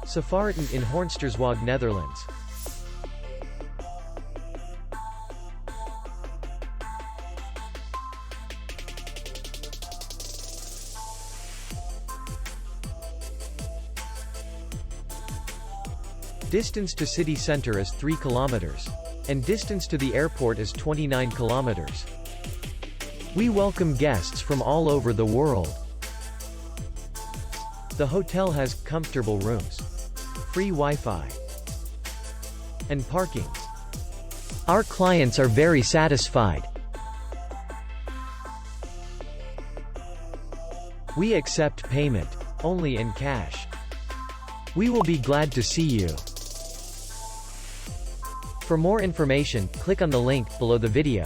Safaritent in Hornsterzwaag, Netherlands. Distance to city center is 3 kilometers. And distance to the airport is 29 kilometers. We welcome guests from all over the world. The hotel has comfortable rooms, free Wi-Fi, and parking. Our clients are very satisfied. We accept payment only in cash. We will be glad to see you. For more information, click on the link below the video.